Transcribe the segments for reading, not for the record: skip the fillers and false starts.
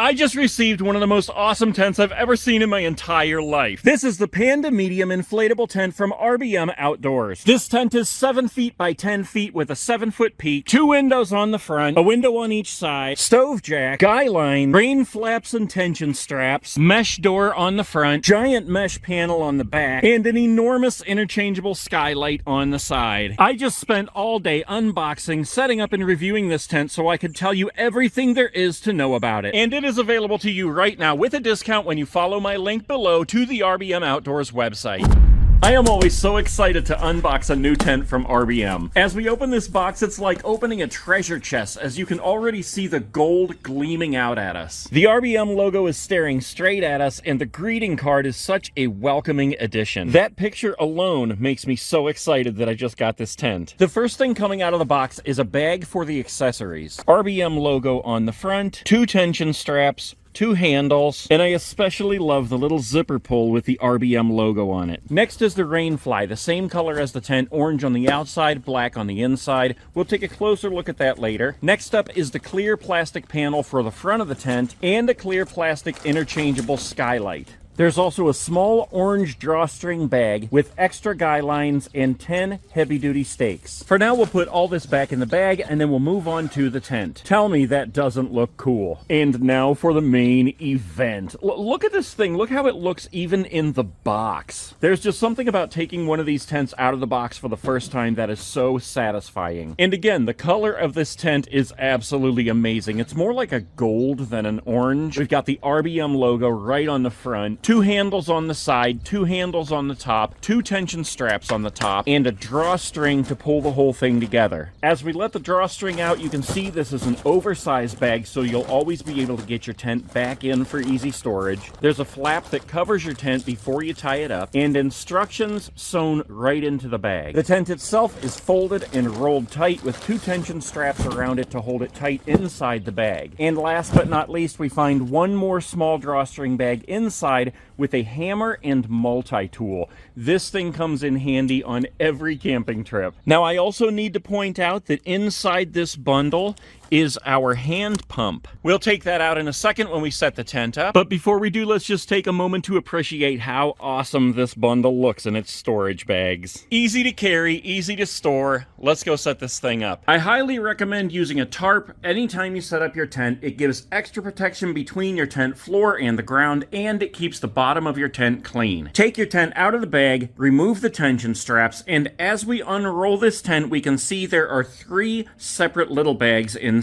I just received one of the most awesome tents I've ever seen in my entire life. This is the Panda Medium Inflatable Tent from RBM Outdoors. This tent is 7 feet by 10 feet with a 7-foot peak, 2 windows on the front, a window on each side, stove jack, guy line, rain flaps and tension straps, mesh door on the front, giant mesh panel on the back, and an enormous interchangeable skylight on the side. I just spent all day unboxing, setting up, and reviewing this tent so I could tell you everything there is to know about it. And it is available to you right now with a discount when you follow my link below to the RBM Outdoors website. I am always so excited to unbox a new tent from RBM. As we open this box, it's like opening a treasure chest, as you can already see the gold gleaming out at us. The RBM logo is staring straight at us, and the greeting card is such a welcoming addition. That picture alone makes me so excited that I just got this tent. The first thing coming out of the box is a bag for the accessories. RBM logo on the front, 2 tension straps, 2 handles, and I especially love the little zipper pull with the RBM logo on it. Next is the rainfly, the same color as the tent, orange on the outside, black on the inside. We'll take a closer look at that later. Next up is the clear plastic panel for the front of the tent and a clear plastic interchangeable skylight. There's also a small orange drawstring bag with extra guy lines and 10 heavy-duty stakes. For now, we'll put all this back in the bag, and then we'll move on to the tent. Tell me that doesn't look cool. And now for the main event. Look at this thing. Look how it looks even in the box. There's just something about taking one of these tents out of the box for the first time that is so satisfying. And again, the color of this tent is absolutely amazing. It's more like a gold than an orange. We've got the RBM logo right on the front. 2 handles on the side, 2 handles on the top, 2 tension straps on the top, and a drawstring to pull the whole thing together. As we let the drawstring out, you can see this is an oversized bag, so you'll always be able to get your tent back in for easy storage. There's a flap that covers your tent before you tie it up, and instructions sewn right into the bag. The tent itself is folded and rolled tight with 2 tension straps around it to hold it tight inside the bag. And last but not least, we find one more small drawstring bag inside with a hammer and multi-tool. This thing comes in handy on every camping trip. Now, I also need to point out that inside this bundle is our hand pump. We'll take that out in a second when we set the tent up. But before we do, let's just take a moment to appreciate how awesome this bundle looks in its storage bags. Easy to carry, easy to store. Let's go set this thing up. I highly recommend using a tarp anytime you set up your tent. It gives extra protection between your tent floor and the ground, and it keeps the bottom of your tent clean. Take your tent out of the bag, remove the tension straps, and as we unroll this tent, we can see there are 3 separate little bags inside.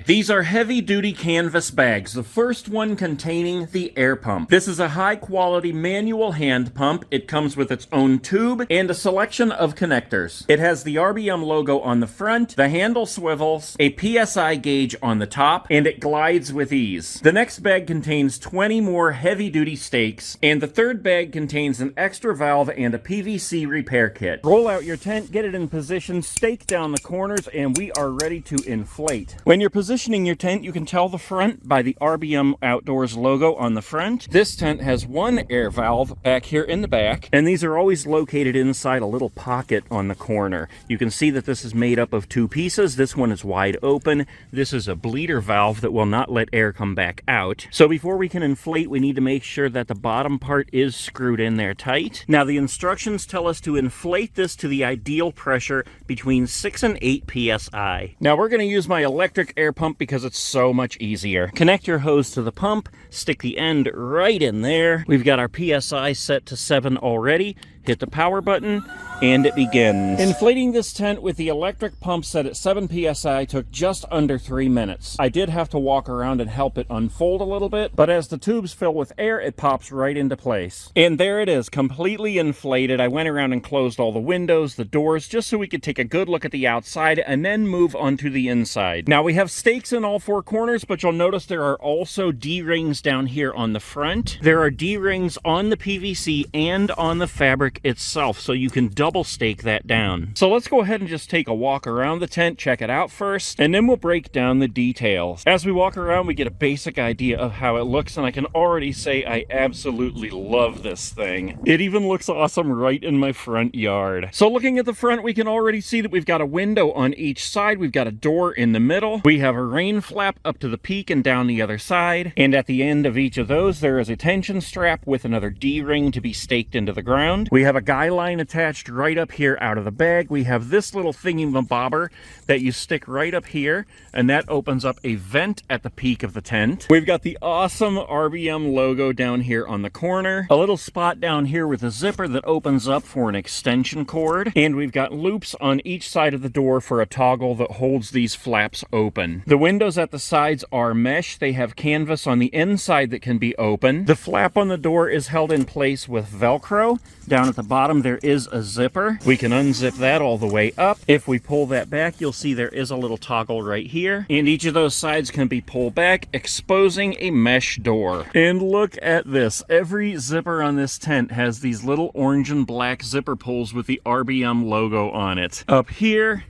These are heavy-duty canvas bags, the first one containing the air pump. This is a high-quality manual hand pump. It comes with its own tube and a selection of connectors. It has the RBM logo on the front, the handle swivels, a PSI gauge on the top, and it glides with ease. The next bag contains 20 more heavy-duty stakes, and the third bag contains an extra valve and a PVC repair kit. Roll out your tent, get it in position, stake down the corners, and we are ready to inflate. When you're positioning your tent, you can tell the front by the RBM Outdoors logo on the front. This tent has 1 air valve back here in the back, and these are always located inside a little pocket on the corner. You can see that this is made up of 2 pieces. This one is wide open. This is a bleeder valve that will not let air come back out. So before we can inflate, we need to make sure that the bottom part is screwed in there tight. Now, the instructions tell us to inflate this to the ideal pressure between 6 and 8 psi. Now, we're going to use my electric air pump because it's so much easier. Connect your hose to the pump, stick the end right in there. We've got our PSI set to 7 already. Hit the power button, and it begins. Inflating this tent with the electric pump set at 7 psi took just under 3 minutes. I did have to walk around and help it unfold a little bit, but as the tubes fill with air, it pops right into place. And there it is, completely inflated. I went around and closed all the windows, the doors, just so we could take a good look at the outside and then move on to the inside. Now, we have stakes in all 4 corners, but you'll notice there are also D-rings down here on the front. There are D-rings on the PVC and on the fabric fabric itself, so you can double stake that down. So let's go ahead and just take a walk around the tent, check it out first, and then we'll break down the details. As we walk around, we get a basic idea of how it looks, and I can already say I absolutely love this thing. It even looks awesome right in my front yard. So looking at the front, we can already see that we've got a window on each side. We've got a door in the middle. We have a rain flap up to the peak and down the other side. And at the end of each of those, there is a tension strap with another D-ring to be staked into the ground. We have a guy line attached right up here out of the bag. We have this little thingy-mabobber that you stick right up here, and that opens up a vent at the peak of the tent. We've got the awesome RBM logo down here on the corner, a little spot down here with a zipper that opens up for an extension cord, and we've got loops on each side of the door for a toggle that holds these flaps open. The windows at the sides are mesh. They have canvas on the inside that can be open. The flap on the door is held in place with Velcro. Down at the bottom there is a zipper. We can unzip that all the way up. If we pull that back, you'll see there is a little toggle right here, and each of those sides can be pulled back, exposing a mesh door. And look at this. Every zipper on this tent has these little orange and black zipper pulls with the RBM logo on it. Up here,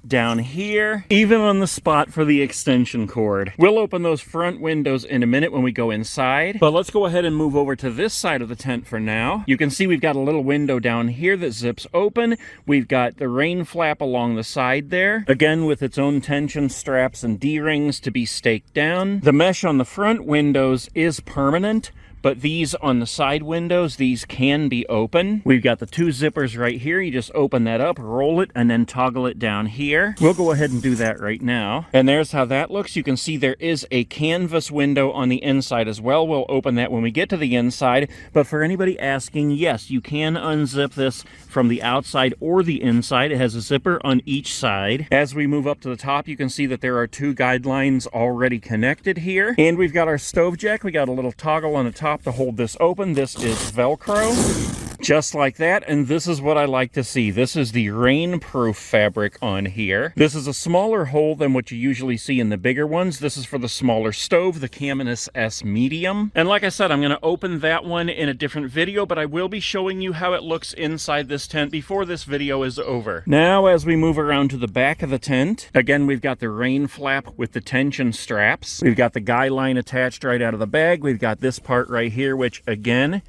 down here, even on the spot for the extension cord. We'll open those front windows in a minute when we go inside, but let's go ahead and move over to this side of the tent for now. You can see we've got a little window down here that zips open. We've got the rain flap along the side there, again with its own tension straps and D-rings to be staked down. The mesh on the front windows is permanent, but these on the side windows, these can be open. We've got the two zippers right here. You just open that up, roll it, and then toggle it down here. We'll go ahead and do that right now. And there's how that looks. You can see there is a canvas window on the inside as well. We'll open that when we get to the inside. But for anybody asking, yes, you can unzip this from the outside or the inside. It has a zipper on each side. As we move up to the top, you can see that there are two guidelines already connected here. And we've got our stove jack. We got a little toggle on the top to hold this open. This is Velcro, just like that. And this is what I like to see. This is the rain-proof fabric on here. This is a smaller hole than what you usually see in the bigger ones. This is for the smaller stove, the Caminus S Medium. And like I said, I'm going to open that one in a different video, but I will be showing you how it looks inside this tent before this video is over. Now, as we move around to the back of the tent, again, we've got the rain flap with the tension straps. We've got the guy line attached right out of the bag. We've got this part right here, which again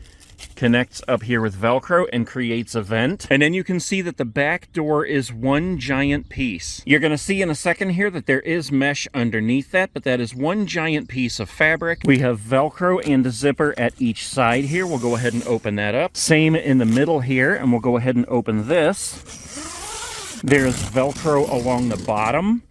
connects up here with Velcro and creates a vent. And then you can see that the back door is one giant piece. You're going to see in a second here that there is mesh underneath that, but that is one giant piece of fabric. We have Velcro and a zipper at each side here. We'll go ahead and open that up. Same in the middle here, and we'll go ahead and open this. There's Velcro along the bottom.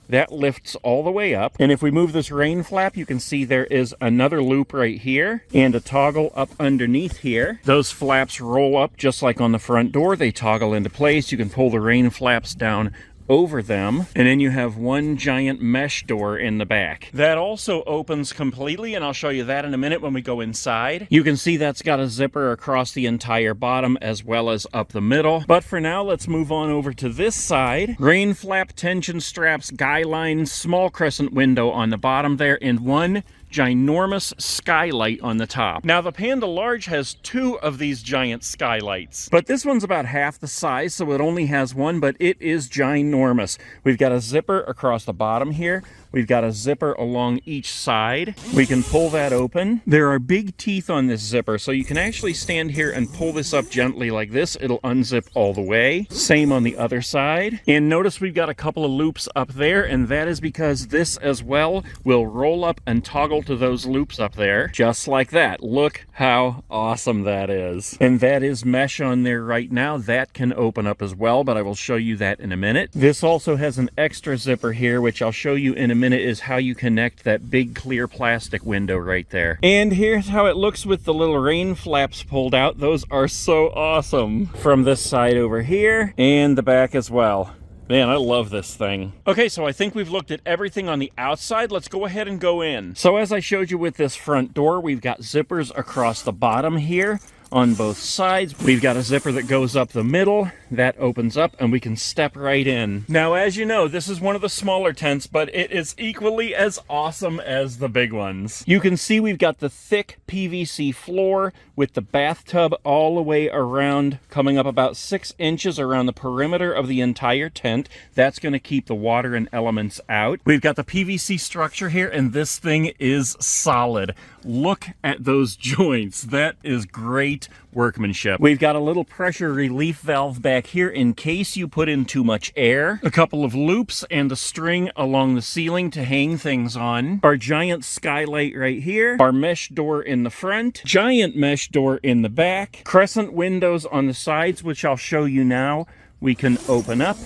That lifts all the way up. And if we move this rain flap, you can see there is another loop right here and a toggle up underneath here. Those flaps roll up just like on the front door. They toggle into place. You can pull the rain flaps down over them, and then you have one giant mesh door in the back. That also opens completely, and I'll show you that in a minute when we go inside. You can see that's got a zipper across the entire bottom as well as up the middle. But for now, let's move on over to this side. Rain flap, tension straps, guy lines, small crescent window on the bottom there, and one ginormous skylight on the top. Now, the Panda Large has two of these giant skylights, but this one's about half the size, so it only has one, but it is ginormous. We've got a zipper across the bottom here. We've got a zipper along each side. We can pull that open. There are big teeth on this zipper, so you can actually stand here and pull this up gently like this. It'll unzip all the way. Same on the other side. And notice we've got a couple of loops up there, and that is because this as well will roll up and toggle to those loops up there, just like that. Look how awesome that is. And that is mesh on there right now. That can open up as well, but I will show you that in a minute. This also has an extra zipper here, which I'll show you in a minute, is how you connect that big clear plastic window right there. And here's how it looks with the little rain flaps pulled out. Those are so awesome. From this side over here and the back as well. Man, I love this thing. Okay, so I think we've looked at everything on the outside. Let's go ahead and go in. So as I showed you with this front door, we've got zippers across the bottom here. on both sides. We've got a zipper that goes up the middle. That opens up and we can step right in. Now, as you know, this is one of the smaller tents, but it is equally as awesome as the big ones. You can see we've got the thick PVC floor with the bathtub all the way around, coming up about 6 inches around the perimeter of the entire tent. That's going to keep the water and elements out. We've got the PVC structure here, and this thing is solid. Look at those joints. That is great workmanship. We've got a little pressure relief valve back here in case you put in too much air. A couple of loops and a string along the ceiling to hang things on. Our giant skylight right here. Our mesh door in the front. Giant mesh door in the back. Crescent windows on the sides, which I'll show you now. We can open up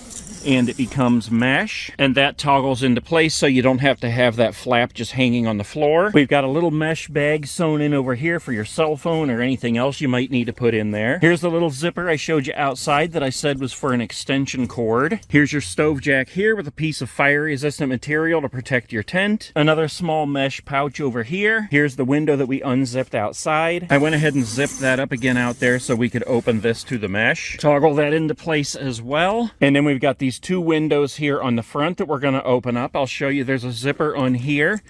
and it becomes mesh, and that toggles into place so you don't have to have that flap just hanging on the floor. We've got a little mesh bag sewn in over here for your cell phone or anything else you might need to put in there. Here's the little zipper I showed you outside that I said was for an extension cord. Here's your stove jack here with a piece of fire resistant material to protect your tent. Another small mesh pouch over here. Here's the window that we unzipped outside. I went ahead and zipped that up again out there so we could open this to the mesh. Toggle that into place as well. And then we've got these 2 windows here on the front that we're going to open up. I'll show you. There's a zipper on here.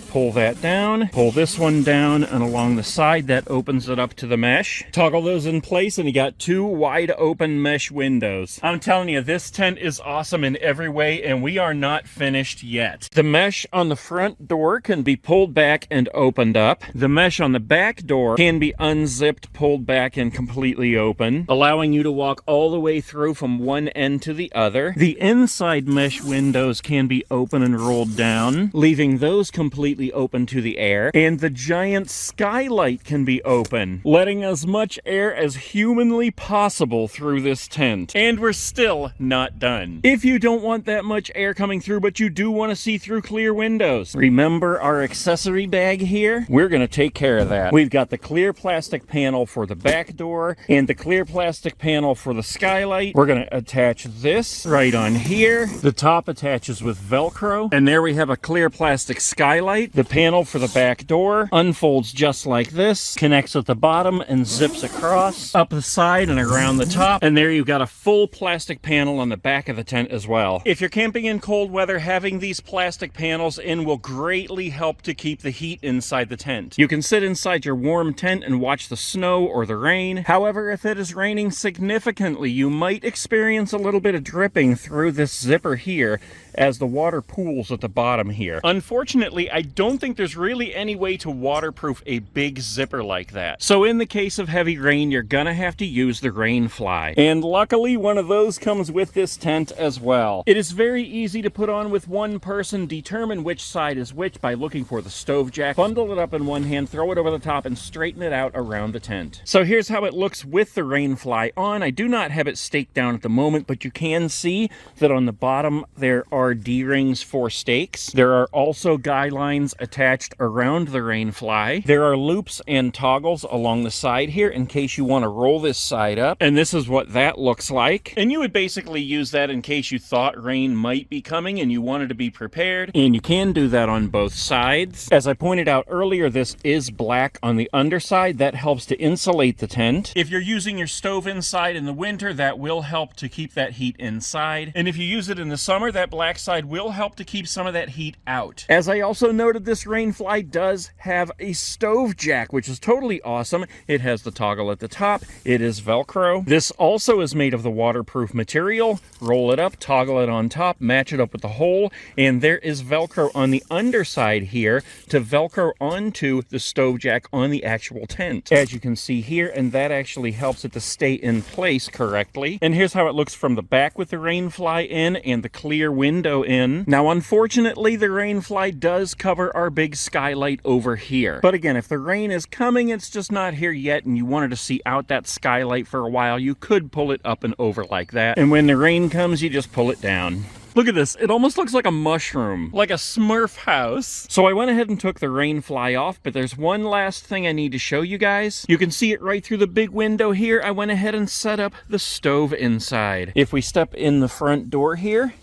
Pull that down. Pull this one down, and along the side that opens it up to the mesh. Toggle those in place and you got 2 wide open mesh windows. I'm telling you, this tent is awesome in every way, and we are not finished yet. The mesh on the front door can be pulled back and opened up. The mesh on the back door can be unzipped, pulled back, and completely open, allowing you to walk all the way through from one end to the other. The inside mesh windows can be open and rolled down, leaving those completely open to the air. And the giant skylight can be open, letting as much air as humanly possible through this tent. And we're still not done. If you don't want that much air coming through, but you do want to see through clear windows, remember our accessory bag here? We're going to take care of that. We've got the clear plastic panel for the back door and the clear plastic panel for the skylight. We're going to attach this right on here. The top attaches with Velcro, and there we have a clear plastic skylight. The panel for the back door unfolds just like this, connects at the bottom and zips across up the side and around the top, and there you've got a full plastic panel on the back of the tent as well. If you're camping in cold weather, having these plastic panels in will greatly help to keep the heat inside the tent. You can sit inside your warm tent and watch the snow or the rain. However, if it is raining significantly, you might experience a little bit of dripping through this zipper here as the water pools at the bottom here. Unfortunately, I don't think there's really any way to waterproof a big zipper like that. So in the case of heavy rain, you're gonna have to use the rainfly. And luckily, one of those comes with this tent as well. It is very easy to put on with one person. Determine which side is which by looking for the stove jack. Bundle it up in one hand, throw it over the top, and straighten it out around the tent. So here's how it looks with the rainfly on. I do not have it staked down at the moment, but you can see that on the bottom there are D-rings for stakes. There are also guy lines attached around the rainfly. There are loops and toggles along the side here in case you want to roll this side up. And this is what that looks like. And you would basically use that in case you thought rain might be coming and you wanted to be prepared. And you can do that on both sides. As I pointed out earlier, this is black on the underside. That helps to insulate the tent. If you're using your stove inside in the winter, that will help to keep that heat inside. And if you use it in the summer, that black side will help to keep some of that heat out. As I also noted, this rainfly does have a stove jack, which is totally awesome. It has the toggle at the top. It is Velcro. This also is made of the waterproof material. Roll it up, toggle it on top, match it up with the hole, and there is Velcro on the underside here to Velcro onto the stove jack on the actual tent, as you can see here, and that actually helps it to stay in place correctly. And here's how it looks from the back with the rainfly in and the clear window in. Now, unfortunately, the rainfly does cover our big skylight over here. But again, if the rain is coming, it's just not here yet, and you wanted to see out that skylight for a while, you could pull it up and over like that. And when the rain comes, you just pull it down. Look at this. It almost looks like a mushroom, like a Smurf house. So I went ahead and took the rainfly off, but there's one last thing I need to show you guys. You can see it right through the big window here. I went ahead and set up the stove inside. If we step in the front door here,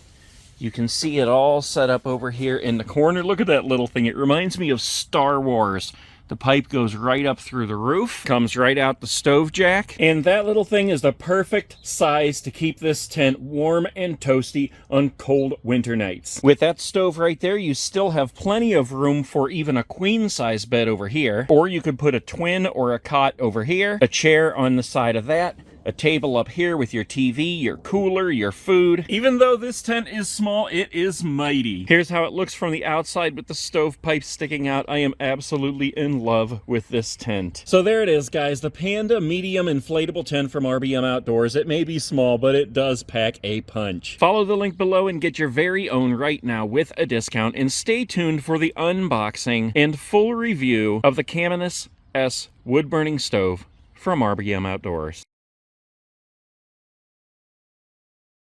you can see it all set up over here in the corner. Look at that little thing. It reminds me of Star Wars. The pipe goes right up through the roof, comes right out the stove jack, and that little thing is the perfect size to keep this tent warm and toasty on cold winter nights. With that stove right there, you still have plenty of room for even a queen size bed over here, or you could put a twin or a cot over here, a chair on the side of that, a table up here with your TV, your cooler, your food. Even though this tent is small, it is mighty. Here's how it looks from the outside with the stovepipe sticking out. I am absolutely in love with this tent. So there it is, guys, the Panda Medium Inflatable Tent from RBM Outdoors. It may be small, but it does pack a punch. Follow the link below and get your very own right now with a discount, and stay tuned for the unboxing and full review of the Caminus S wood-burning stove from RBM Outdoors.